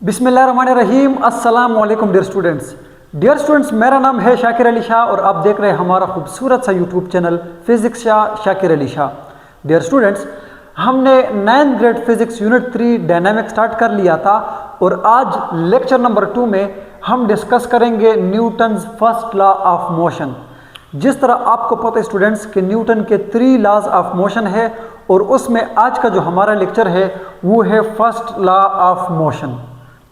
बिस्मिल्लाहिर्रहमानिर्रहीम। अस्सलाम वालेकुम डियर स्टूडेंट्स, मेरा नाम है शाकिर अली शाह और आप देख रहे हैं हमारा खूबसूरत सा YouTube channel physics Shakir Ali Shah. Dear students, हमने 9th grade physics unit 3 dynamic start कर लिया था और आज लेक्चर नंबर 2 में हम डिस्कस करेंगे Newton's first law of motion. जिस तरह आपको पता है स्टूडेंट्स कि न्यूटन के 3 लॉज ऑफ मोशन है और उसमें आज का जो हमारा लेक्चर है वो है फर्स्ट लॉ ऑफ मोशन।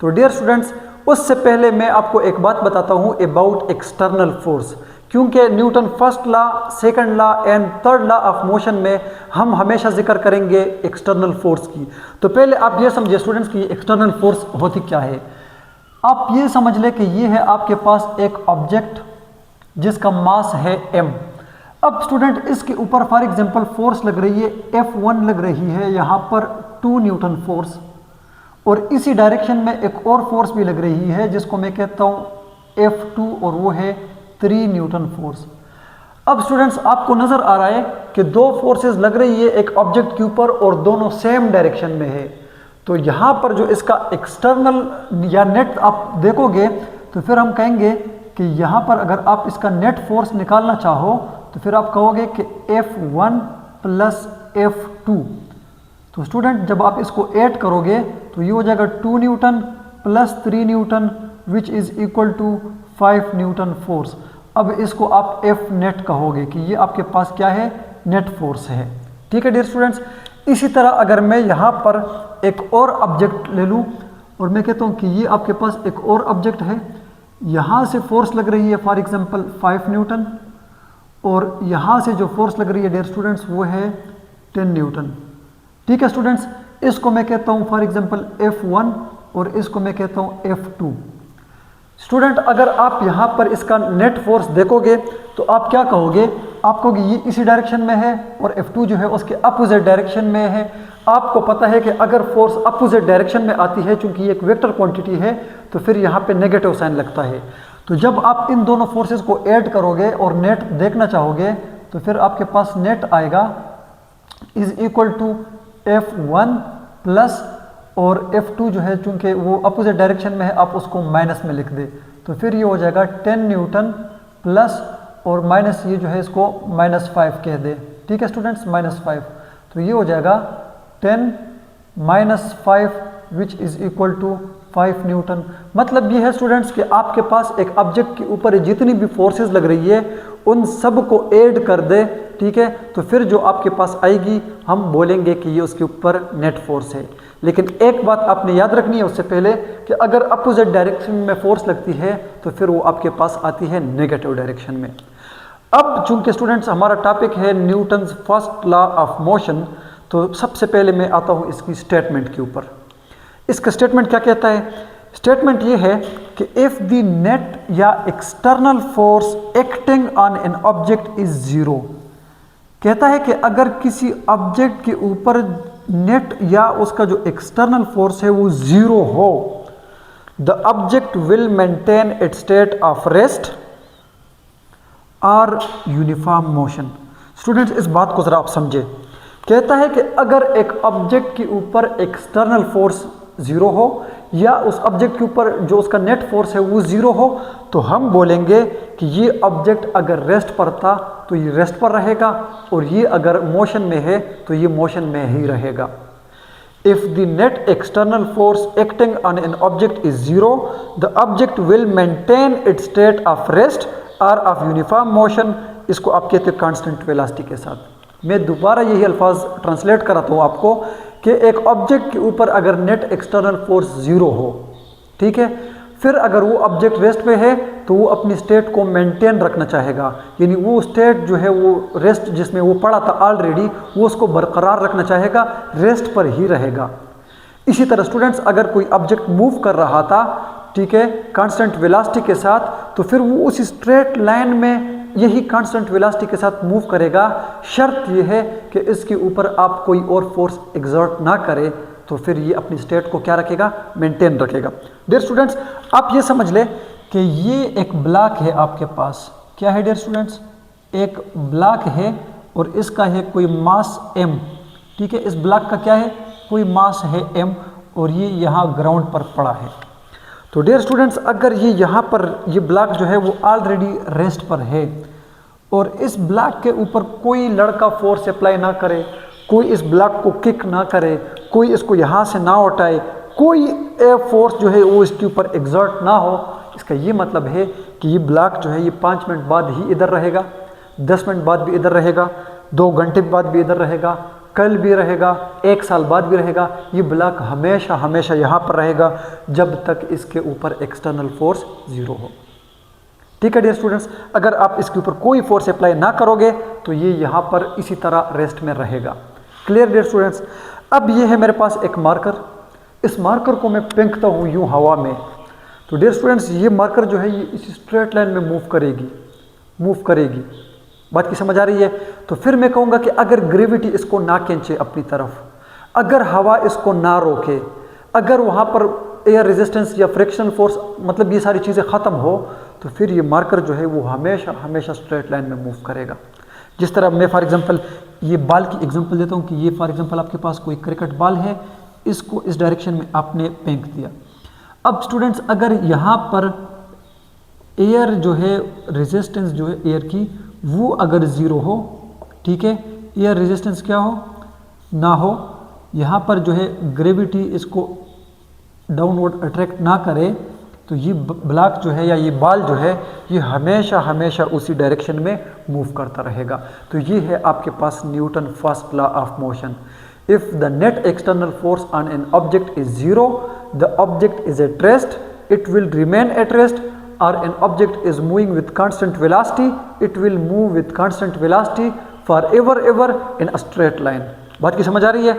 तो डियर स्टूडेंट्स, उससे पहले मैं आपको एक बात बताता हूँ अबाउट एक्सटर्नल फोर्स, क्योंकि Newton first law, second law and third law of motion में हम हमेशा जिक्र करेंगे एक्सटर्नल फोर्स की। तो पहले आप ये समझिए स्टूडेंट्स कि एक्सटर्नल फोर्स होती क्या है। आप ये समझ लें कि ये है आपके पास एक ऑब्जेक्ट जिसका मास है m। अब स्टूडेंट इसके ऊपर फॉर एग्जांपल फोर्स लग रही है F1 लग रही है यहाँ पर 2 न्यूटन फोर्स, और इसी डायरेक्शन में एक और फोर्स भी लग रही है जिसको मैं कहता हूँ F2 और वो है 3 न्यूटन फोर्स। अब स्टूडेंट्स आपको नज़र आ रहा है कि 2 फोर्सेस लग रही है एक ऑब्जेक्ट के ऊपर और दोनों सेम डायरेक्शन में है। तो यहाँ पर जो इसका एक्सटर्नल या नेट आप देखोगे तो फिर हम कहेंगे कि यहाँ पर अगर आप इसका नेट फोर्स निकालना चाहो तो फिर आप कहोगे कि F1 प्लस F2। तो स्टूडेंट जब आप इसको ऐड करोगे तो ये हो जाएगा 2 newton plus 3 newton which is equal to 5 newton force. अब इसको आप F नेट कहोगे कि ये आपके पास क्या है, नेट फोर्स है। ठीक है डियर स्टूडेंट्स, इसी तरह अगर मैं यहाँ पर एक और ऑब्जेक्ट ले लूँ और मैं कहता हूँ कि ये आपके पास एक और ऑब्जेक्ट है, यहाँ से फोर्स लग रही है फॉर एग्जांपल 5 न्यूटन और यहाँ से जो फोर्स लग रही है डियर स्टूडेंट्स वो है 10 न्यूटन। ठीक है स्टूडेंट्स, इसको मैं कहता हूँ फॉर एग्जांपल F1 और इसको मैं कहता हूँ F2। स्टूडेंट अगर आप यहाँ पर इसका नेट फोर्स देखोगे तो आप क्या कहोगे, आप कहोगे ये इसी डायरेक्शन में है और F2 जो है उसके अपोजिट डायरेक्शन में है। आपको पता है कि अगर फोर्स अपोजिट डायरेक्शन में आती है, चूंकि ये एक वेक्टर क्वांटिटी है, तो फिर यहाँ पे नेगेटिव साइन लगता है। तो जब आप इन दोनों फोर्सेस को ऐड करोगे और नेट देखना चाहोगे तो फिर आपके पास नेट आएगा is equal to F1 plus और F2 जो है चूंकि वो अपोजिट डायरेक्शन में है आप उसको माइनस में लिख दे, तो फिर ये हो जाएगा 10 न्यूटन प्लस और माइनस ये जो है इसको -5 कह दे। ठीक है स्टूडेंट्स, -5, तो ये हो जाएगा 10 minus 5 which is equal to 5 newton. मतलब ये है स्टूडेंट्स कि आपके पास एक ऑब्जेक्ट के ऊपर जितनी भी फोर्सेस लग रही है उन सब को ऐड कर दे। ठीक है, तो फिर जो आपके पास आएगी हम बोलेंगे कि ये उसके ऊपर नेट फोर्स है। लेकिन एक बात आपने याद रखनी है उससे पहले कि अगर अपोजिट डायरेक्शन में फोर्स लगती है तो फिर वो आपके पास आती है नेगेटिव डायरेक्शन में। अब चूंकि स्टूडेंट्स हमारा टॉपिक है Newton's first law of motion, तो सबसे पहले मैं आता हूँ इसकी स्टेटमेंट के ऊपर। इसका स्टेटमेंट क्या कहता है? स्टेटमेंट ये है कि इफ़ द नेट या external force acting on an object is zero, कहता है कि अगर किसी ऑब्जेक्ट के ऊपर नेट या उसका जो एक्सटर्नल फोर्स है वो ज़ीरो हो, the object will maintain its state of rest और यूनिफॉर्म मोशन। स्टूडेंट्स इस बात को ज़रा आप समझे। कहता है कि अगर एक ऑब्जेक्ट के ऊपर एक्सटर्नल फोर्स ज़ीरो हो या उस ऑब्जेक्ट के ऊपर जो उसका नेट फोर्स है वो ज़ीरो हो, तो हम बोलेंगे कि ये ऑब्जेक्ट अगर रेस्ट पर था तो ये रेस्ट पर रहेगा और ये अगर मोशन में है तो ये मोशन में ही रहेगा। If the net external force acting on an object is zero, the object will maintain its state of rest और ऑफ यूनिफॉर्म मोशन। इसको आप कहते हैं कांस्टेंट वेलोसिटी के साथ। मैं दोबारा यही अल्फाज ट्रांसलेट कराता हूँ आपको कि एक ऑब्जेक्ट के ऊपर अगर नेट एक्सटर्नल फोर्स ज़ीरो हो, ठीक है, फिर अगर वो ऑब्जेक्ट रेस्ट पे है तो वो अपनी स्टेट को मेंटेन रखना चाहेगा, यानी वो स्टेट जो है वो रेस्ट जिसमें वो पड़ा था ऑलरेडी वो उसको बरकरार रखना चाहेगा, रेस्ट पर ही रहेगा। इसी तरह स्टूडेंट्स अगर कोई ऑब्जेक्ट मूव कर रहा था, ठीक है, कांस्टेंट वेलोसिटी के साथ, तो फिर वो उसी स्ट्रेट लाइन में यही कांस्टेंट वेलोसिटी के साथ मूव करेगा। शर्त यह है कि इसके ऊपर आप कोई और फोर्स एग्जर्ट ना करें, तो फिर ये अपनी स्टेट को क्या रखेगा, मेंटेन रखेगा। डियर स्टूडेंट्स आप ये समझ लें कि ये एक ब्लॉक है आपके पास। क्या है डियर स्टूडेंट्स? एक ब्लॉक है और इसका है कोई मास m। ठीक है, इस ब्लॉक का क्या है, कोई मास है m और ये यहाँ ग्राउंड पर पड़ा है। तो डियर स्टूडेंट्स, अगर ये यहाँ पर ये ब्लॉक जो है वो ऑलरेडी रेस्ट पर है और इस ब्लॉक के ऊपर कोई लड़का फोर्स अप्लाई ना करे, कोई इस ब्लॉक को किक ना करे, कोई इसको यहाँ से ना उठाए, कोई फोर्स जो है वो इसके ऊपर एग्जर्ट ना हो, इसका ये मतलब है कि ये ब्लॉक जो है ये 5 मिनट बाद ही इधर रहेगा, 10 मिनट बाद भी इधर रहेगा, 2 घंटे बाद भी इधर रहेगा, कल भी रहेगा, 1 साल बाद भी रहेगा। ये ब्लॉक हमेशा हमेशा यहाँ पर रहेगा जब तक इसके ऊपर एक्सटर्नल फोर्स 0 हो। ठीक है डियर स्टूडेंट्स, अगर आप इसके ऊपर कोई फोर्स अप्लाई ना करोगे तो ये यहाँ पर इसी तरह रेस्ट में रहेगा। Clear dear students. अब ये है मेरे पास एक मार्कर, इस मार्कर को मैं फेंकता हूँ यूँ हवा में। तो डियर स्टूडेंट्स, ये मार्कर जो है ये इसी स्ट्रेट लाइन में मूव करेगी। बात की समझ आ रही है? तो फिर मैं कहूँगा कि अगर ग्रेविटी इसको ना खींचे अपनी तरफ, अगर हवा इसको ना रोके, अगर वहाँ पर एयर रेजिस्टेंस या फ्रिक्शनल फोर्स मतलब ये सारी चीज़ें ख़त्म हो, तो फिर ये मार्कर जो है वो हमेशा हमेशा स्ट्रेट लाइन में मूव करेगा। जिस तरह मैं फॉर एग्जांपल ये बॉल की एग्जांपल देता हूँ कि ये फॉर एग्जांपल आपके पास कोई क्रिकेट बॉल है, इसको इस डायरेक्शन में आपने फेंक दिया। अब स्टूडेंट्स, अगर यहाँ पर एयर जो है रेजिस्टेंस जो है एयर की वो अगर 0 हो, ठीक है, एयर रेजिस्टेंस क्या हो ना हो, यहाँ पर जो है ग्रेविटी इसको डाउनवर्ड अट्रैक्ट ना करे, तो ये ब्लॉक जो है या ये बॉल जो है ये हमेशा हमेशा उसी डायरेक्शन में मूव करता रहेगा। तो ये है आपके पास Newton first law of motion. If the net external force on an object is 0, the object is at rest, it will remain at rest, or an object is moving with constant velocity, it will move with constant velocity forever ever in a straight line। बात की समझ आ रही है?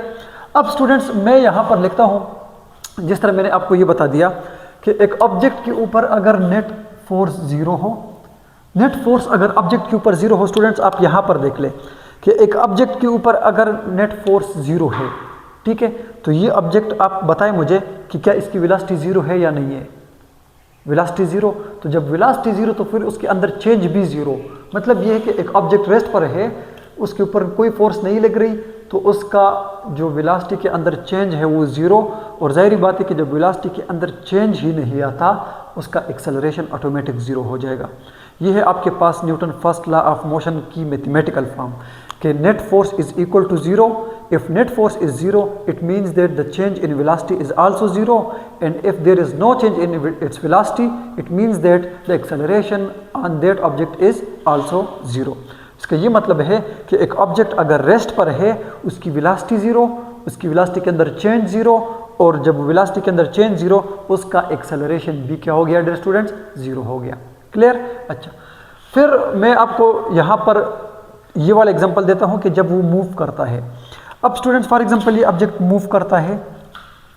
अब students, मैं यहाँ पर लिखता हूँ, जिस तरह मैंने आपको ये बता दिया कि एक ऑब्जेक्ट के ऊपर अगर नेट फोर्स 0 हो, नेट फोर्स अगर ऑब्जेक्ट के ऊपर 0 हो, स्टूडेंट्स आप यहाँ पर देख ले कि एक ऑब्जेक्ट के ऊपर अगर नेट फोर्स 0 है, ठीक है, तो ये ऑब्जेक्ट आप बताएं मुझे कि क्या इसकी वेलोसिटी 0 है या नहीं है। वेलोसिटी 0, तो जब वेलोसिटी 0 तो फिर उसके अंदर चेंज भी 0। मतलब ये है कि एक ऑब्जेक्ट रेस्ट पर है, उसके ऊपर कोई फोर्स नहीं लग रही, तो उसका जो वेलोसिटी के अंदर चेंज है वो 0। और ज़ाहिर बात है कि जब वेलोसिटी के अंदर चेंज ही नहीं आता, उसका एक्सेलरेशन ऑटोमेटिक 0 हो जाएगा। ये है आपके पास Newton first law of motion की मैथमेटिकल फॉर्म कि net force is equal to 0। If net force is 0, it means that the change in velocity is also 0, and if there is no change in its velocity, it means that the acceleration on that object is also 0। इसका ये मतलब है कि एक object अगर rest पर है, उसकी वेलोसिटी 0, उसकी वेलोसिटी के अंदर चेंज 0, और जब वेलोसिटी के अंदर चेंज 0, उसका एक्सेलरेशन भी क्या हो गया डियर स्टूडेंट्स? 0 हो गया। क्लियर? अच्छा, फिर मैं आपको यहाँ पर ये वाला एग्जांपल देता हूँ कि जब वो मूव करता है। अब स्टूडेंट्स फॉर एग्जांपल ये ऑब्जेक्ट मूव करता है,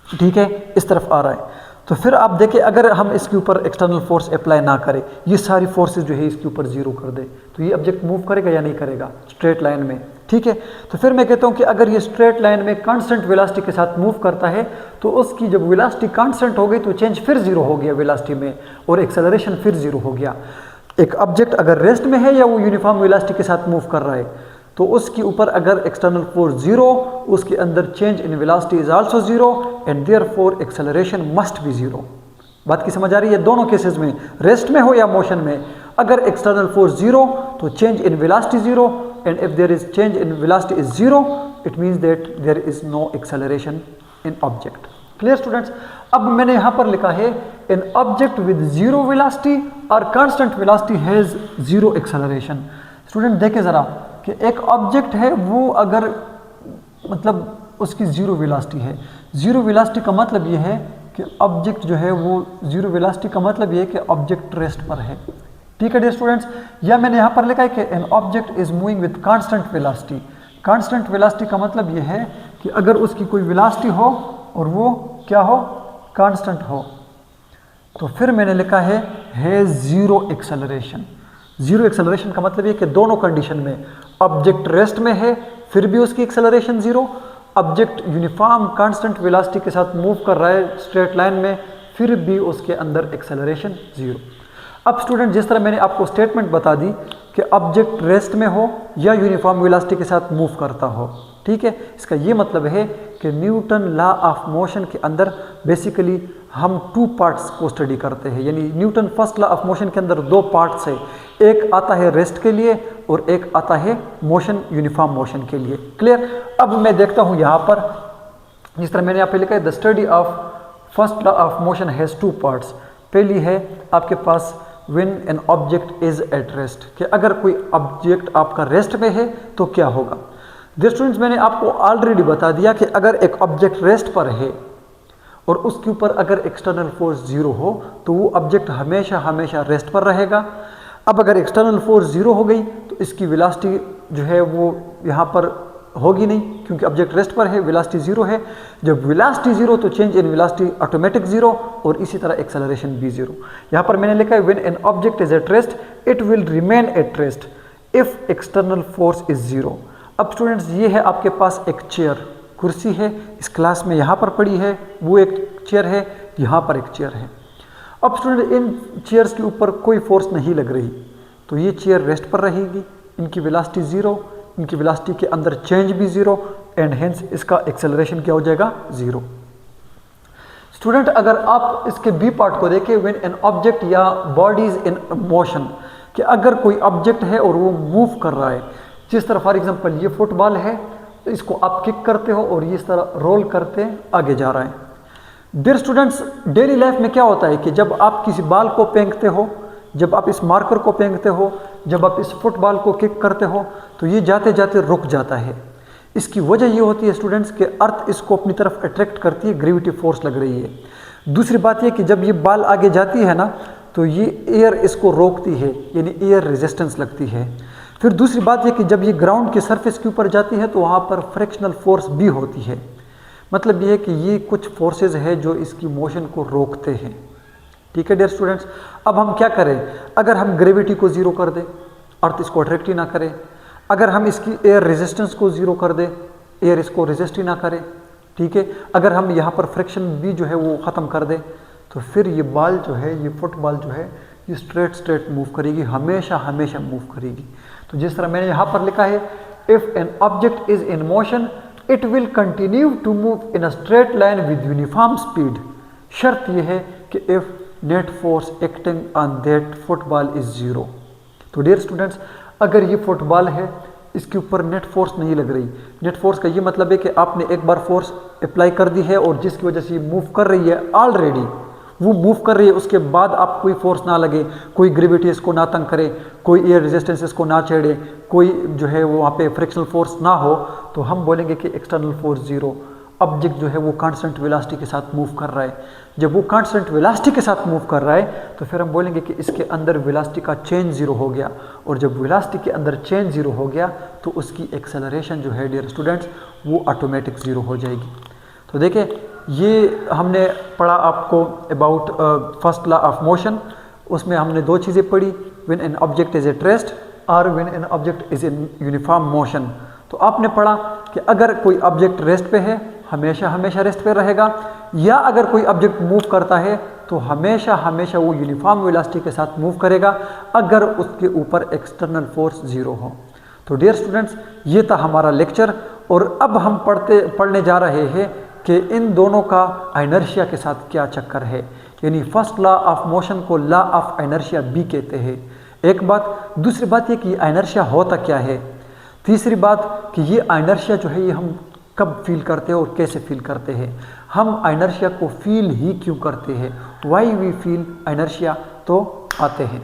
ठीक है, इस तरफ आ रहा है, तो फिर आप देखें अगर हम इसके ऊपर एक्सटर्नल फोर्स अप्लाई ना करें, ये सारी फोर्सेस जो है इसके ऊपर 0 कर दे, तो ये ऑब्जेक्ट मूव करेगा या नहीं करेगा? स्ट्रेट लाइन में, ठीक है। तो फिर मैं कहता हूँ कि अगर ये स्ट्रेट लाइन में कांस्टेंट वेलोसिटी के साथ मूव करता है, तो उसकी जब वेलोसिटी कांस्टेंट हो गई तो चेंज फिर 0 हो गया वेलोसिटी में, और एक्सेलरेशन फिर 0 हो गया। एक ऑब्जेक्ट अगर रेस्ट में है या वो यूनिफॉर्म वेलोसिटी के साथ मूव कर रहा है, तो उसके ऊपर अगर एक्सटर्नल फोर्स 0, उसके अंदर change in velocity is also 0, and therefore acceleration must be 0। बात की समझ आ रही है? दोनों केसेस में, रेस्ट में हो या मोशन में, अगर एक्सटर्नल फोर्स 0 तो change in velocity 0, and if there is change in velocity is 0, it means that there is no acceleration in object. Clear students? अब मैंने यहाँ पर लिखा है एन ऑब्जेक्ट विद 0 वेलोसिटी और constant velocity has 0 acceleration. Student देखें ज़रा कि एक ऑब्जेक्ट है वो अगर मतलब उसकी 0 वेलोसिटी है, 0 वेलोसिटी का मतलब ये है कि ऑब्जेक्ट जो है वो 0 वेलोसिटी का मतलब ये है कि ऑब्जेक्ट रेस्ट पर है। ठीक है डियर स्टूडेंट्स? या मैंने यहाँ पर लिखा है कि N object is moving with constant velocity. Constant velocity का मतलब ये है कि अगर उसकी कोई वेलोसिटी हो और वो क्या हो? कांस्टेंट हो, तो फिर मैंने लिखा है 0 एक्सेलरेशन। 0 एक्सेलरेशन का मतलब ये कि दोनों कंडीशन में, ऑब्जेक्ट रेस्ट में है फिर भी उसकी acceleration 0, object uniform constant velocity के साथ मूव कर रहा है स्ट्रेट लाइन में, फिर भी उसके अंदर एक्सेलरेशन 0। अब स्टूडेंट जिस तरह मैंने आपको स्टेटमेंट बता दी कि ऑब्जेक्ट रेस्ट में हो या यूनिफॉर्म वेलोसिटी के साथ मूव करता हो, ठीक है। इसका ये मतलब है कि न्यूटन लॉ ऑफ मोशन के अंदर बेसिकली हम 2 पार्ट्स को स्टडी करते हैं, यानी Newton first law of motion के अंदर 2 पार्ट्स है, एक आता है रेस्ट के लिए और एक आता है मोशन, यूनिफॉर्म मोशन के लिए। क्लियर। अब मैं देखता हूँ यहाँ पर जिस तरह मैंने यहाँ पे लिखा है, the study of first law of motion has 2 parts. पहली है आपके पास when an object is at rest, कि अगर कोई ऑब्जेक्ट आपका रेस्ट में है तो क्या होगा। डियर स्टूडेंट्स, मैंने आपको ऑलरेडी बता दिया कि अगर एक ऑब्जेक्ट रेस्ट पर है और उसके ऊपर अगर एक्सटर्नल फोर्स 0 हो तो वो ऑब्जेक्ट हमेशा हमेशा रेस्ट पर रहेगा। अब अगर एक्सटर्नल फोर्स 0 हो गई तो इसकी वेलोसिटी जो है वो यहाँ पर होगी नहीं, क्योंकि ऑब्जेक्ट रेस्ट पर है, वेलोसिटी 0 है। जब वेलोसिटी 0 तो चेंज इन वेलोसिटी ऑटोमेटिक 0, और इसी तरह एक्सेलरेशन भी 0। यहाँ पर मैंने लिखा है when an object is at rest it will remain at rest if external force is 0। अब स्टूडेंट्स, ये है आपके पास एक चेयर, कुर्सी है, इस क्लास में यहाँ पर पड़ी है, वो एक चेयर है, यहाँ पर एक चेयर है। अब स्टूडेंट, इन चेयर्स के ऊपर कोई फोर्स नहीं लग रही, तो ये चेयर रेस्ट पर रहेगी, इनकी वेलोसिटी 0, इनकी वेलोसिटी के अंदर चेंज भी 0, एंड हेंस इसका एक्सेलरेशन क्या हो जाएगा, 0। स्टूडेंट, अगर आप इसके बी पार्ट को देखें, व्हेन एन ऑब्जेक्ट या बॉडीज इन मोशन, कि अगर कोई ऑब्जेक्ट है और वो मूव कर रहा है, जिस तरह फॉर एग्जांपल ये फुटबॉल है, तो इसको आप किक करते हो और ये इस तरह रोल करते आगे जा रहा है। डियर स्टूडेंट्स, डेली लाइफ में क्या होता है कि जब आप किसी बॉल को फेंकते हो, जब आप इस मार्कर को फेंकते हो, जब आप इस फुटबॉल को किक करते हो, तो ये जाते जाते रुक जाता है। इसकी वजह ये होती है स्टूडेंट्स कि अर्थ इसको अपनी तरफ अट्रैक्ट करती है, ग्रेविटी फोर्स लग रही है। दूसरी बात ये कि जब ये बॉल आगे जाती है ना, तो ये एयर इसको रोकती है, यानी एयर रेजिस्टेंस लगती है। फिर दूसरी बात यह कि जब ये ग्राउंड के सरफेस के ऊपर जाती है तो वहाँ पर फ्रिक्शनल फोर्स भी होती है। मतलब ये है कि ये कुछ फोर्सेस है जो इसकी मोशन को रोकते हैं। ठीक है डियर स्टूडेंट्स, अब हम क्या करें, अगर हम ग्रेविटी को 0 कर दें, अर्थ इसको अट्रैक्ट ही ना करे, अगर हम इसकी एयर रेजिस्टेंस को 0 कर दें, एयर इसको रेजिस्ट ही ना करे, ठीक है, अगर हम यहाँ पर फ्रिक्शन भी जो है वो ख़त्म कर दें, तो फिर ये बॉल जो है, ये फुटबॉल जो है, ये स्ट्रेट मूव करेगी, हमेशा हमेशा मूव करेगी। तो जिस तरह मैंने यहाँ पर लिखा है, if an object is in motion it will continue to move in a straight line with uniform speed. शर्त यह है कि if net force acting on that football is 0। तो डियर स्टूडेंट्स, अगर ये फुटबॉल है, इसके ऊपर नेट फोर्स नहीं लग रही, नेट फोर्स का ये मतलब है कि आपने एक बार फोर्स अप्लाई कर दी है और जिसकी वजह से ये मूव कर रही है, ऑलरेडी वो मूव कर रही है, उसके बाद आप कोई फोर्स ना लगे, कोई ग्रेविटी इसको ना तंग करे, कोई एयर रेजिस्टेंस इसको ना छेड़े, कोई जो है वो वहाँ पे फ्रिक्शनल फोर्स ना हो, तो हम बोलेंगे कि एक्सटर्नल फोर्स 0। ऑब्जेक्ट जो है वो कांस्टेंट वेलोसिटी के साथ मूव कर रहा है। जब वो कांस्टेंट वेलोसिटी के साथ मूव कर रहा है तो फिर हम बोलेंगे कि इसके अंदर वेलोसिटी का चेंज 0 हो गया, और जब वेलोसिटी के अंदर चेंज 0 हो गया तो उसकी एक्सेलरेशन जो है डियर स्टूडेंट्स वो ऑटोमेटिक 0 हो जाएगी। तो देखिए, ये हमने पढ़ा आपको about first law of motion. उसमें हमने 2 चीज़ें पढ़ी, when an object is at rest और when an object is in uniform motion. तो आपने पढ़ा कि अगर कोई ऑब्जेक्ट रेस्ट पे है, हमेशा हमेशा रेस्ट पे रहेगा, या अगर कोई ऑब्जेक्ट मूव करता है तो हमेशा हमेशा वो यूनिफॉर्म वेलोसिटी के साथ मूव करेगा अगर उसके ऊपर एक्सटर्नल फोर्स 0 हो। तो डियर स्टूडेंट्स, ये था हमारा लेक्चर, और अब हम पढ़ने जा रहे हैं कि इन दोनों का इनर्शिया के साथ क्या चक्कर है, यानी फर्स्ट लॉ ऑफ मोशन को लॉ ऑफ इनर्शिया भी कहते हैं। एक बात, दूसरी बात ये कि इनर्शिया होता क्या है, तीसरी बात कि ये इनर्शिया जो है ये हम कब फील करते हैं और कैसे फील करते हैं, हम इनर्शिया को फील ही क्यों करते हैं, व्हाई वी फील इनर्शिया। तो आते हैं।